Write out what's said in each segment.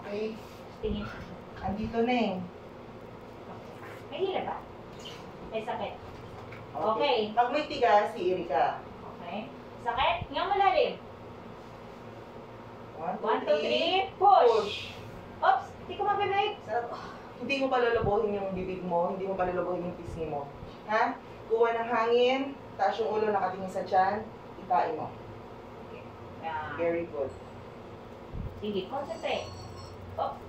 Okay. Tingin. Andito na eh. May hila ba? May sakit. Okay. Pag may tigas, hiiri ka. Okay. Sakit? Nga malalim. 1, 1, 2, 3, 2, 3. push! Oops! Hindi ko mabibig. Hindi mo palulubuhin yung bibig mo, hindi mo palulubuhin yung pisngi mo. Ha? Kuha ng hangin, taas yung ulo nakatingin sa tiyan, itain mo. Yan. Very good. Sige, concentrate. Oops!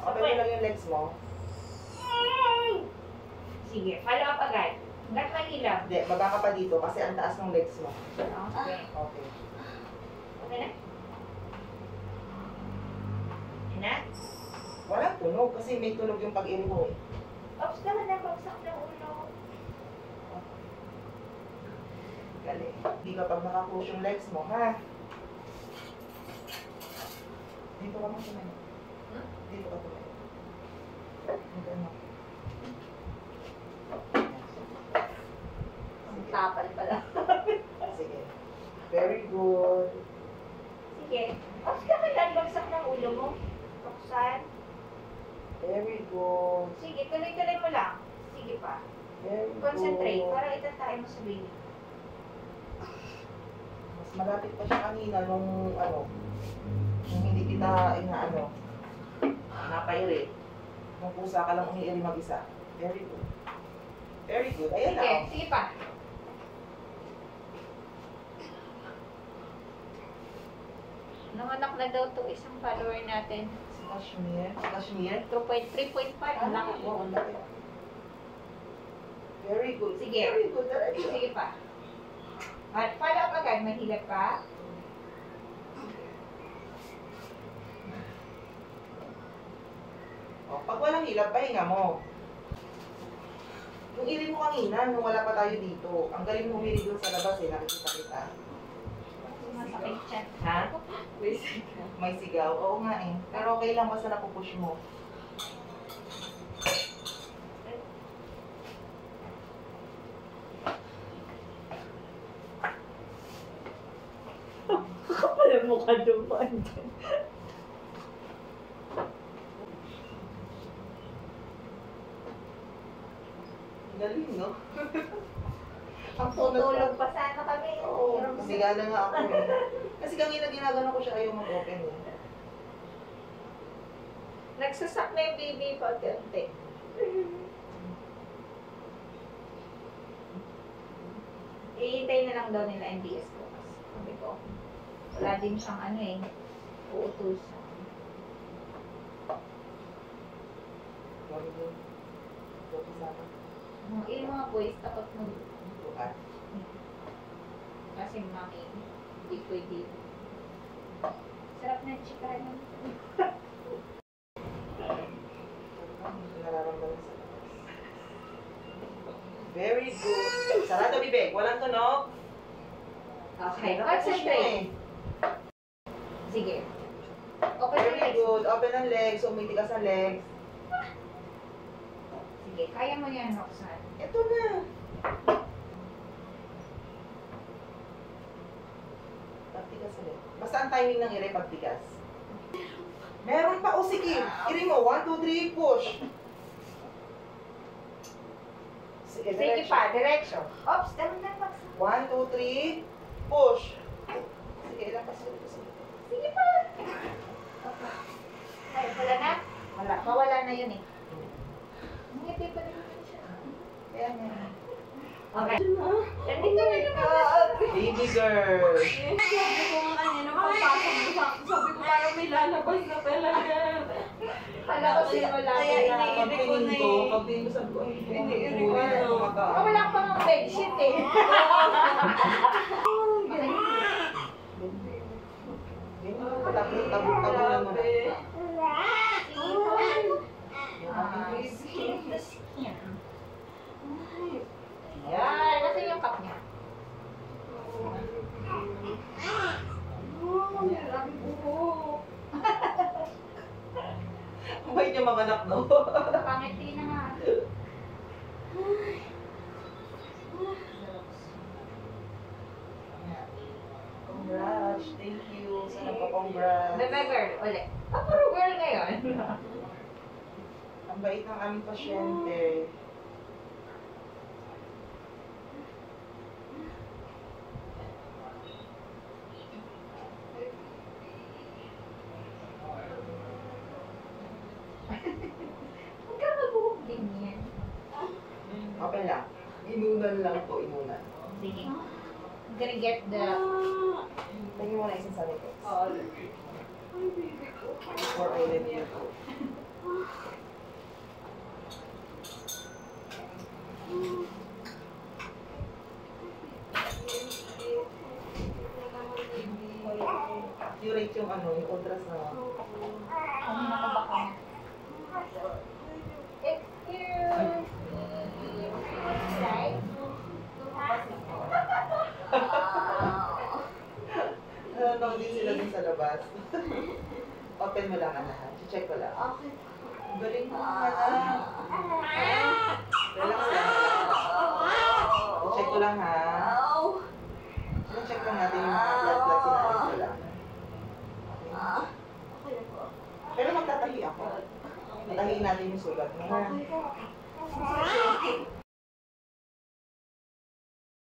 Open mo lang yung legs mo. Sige, follow up agad. Hanggat mahilap. Hindi, baba ka pa dito kasi ang taas ng legs mo. Okay. Okay. Okay na? Yan na? Walang tunog kasi may tunog yung pag-iri mo eh. Oops, naman na bagsak ng ulo. Galing. Hindi ka pag nakapush yung legs mo, ha? Dito ka mo tumayo. Dito ka tumayo. Dito mo. Ang tapal pala. Sige. Very good. Sige. Oops, kailan bagsak ng ulo mo? Buksan. Very good. Sige, tuloy-tuloy mo lang. Sige pa. Very good. Concentrate. Para itatay mo sa baby. Mas malapit pa siya kanina nung nung hindi kita napairi. Nung pusa ka lang umiiri mag-isa. Very good. Very good. Ayan na. Sige, Oh. sige pa. Nanganak na daw to isang follower natin. Si Kashmir. Kashmir. 3.5. Ang laki. Oo, ang laki. Very good. Sige. Very good. Very good. Sige pa. At follow up agad. Mahilap pa. Oh, pag walang hilap, pahinga mo. Yung iri mo kanina, nung wala pa tayo dito, ang galing mo umiri doon sa labas eh, nakikita kita. Masakit siya. Ha? May sigaw. May sigaw? Oo nga eh. Pero okay lang basta napupush mo. Kapal ang mukha dumaan dyan. Galing, no? Ang tutulog pa sana kami. Oo, sigala nga ako eh. Kasi kanina ginagano ko siya, ayaw mag-open eh. Nagsasak na yung baby pa unti. Ihintay na lang daw nila MBS bukas. Sabi ko, wala din siyang uutusan. Yung mga boys, takot mo. Bukas. Kasi mami, hindi pwede. Sarap na yung chikahan. Nararamdaman sa labas. Very good. Sarado bibig, walang tunog. Okay, Napupush mo concentrate. Sige. Open your Very legs. good. Open ang legs, umitigas ang legs. Sige, kaya mo yan, Roxanne. Ito na. Pagtigas ulit. Basta ang timing ng ire, pagtigas. Meron pa, o sige. Iri mo, 1, 2, 3, push. Sige, Sige diretso. pa, direction. Oops, daman na bagsak. 1, 2, 3, push. Sige, ilang pa sila. Sige pa. Okay. Ay, wala na? Wala. Mawala na yun eh. Ngiti pa rin siya. Ayan, yan. Okay. Nandito na yung Baby girl. Sabi ko nga kanina, pagpasok mo sa akin, sabi ko parang may lalabas na talaga. Kala ko siya wala. Kaya iniirik ko na Pagtingin ko, sabi ko, ay, Iniirik ko na. Oh, wala pa ng bedsheet eh. Tabunan mo na. Yan, nasa yung cup niya. Kumain niya mga anak, no? Pangiti na nga. Congrats. Thank you sa nagpa-congrats. Bebe girl, ulit. Ah, puro girl ngayon. Ang bait ng aming pasyente. Huwag ka mag-buhok din yan. Okay lang. Inunan lang po, inunan. Sige. I'm gonna get the... Tingin mo na isang salito. Ay, Before I let you go. Curate yung ano, yung ultrasound. Ano na ba ka? Excuse me. Right? Ano din sila dun sa labas. Open mo lang, anak. Check ko lang. Okay. Galing mo, anak. Relax lang. Check ko lang, ha. Check lang natin yung mga blood clots sinalis ko lang. Pero magtatahi ako. Tatahiin natin yung sugat mo, ha. Okay.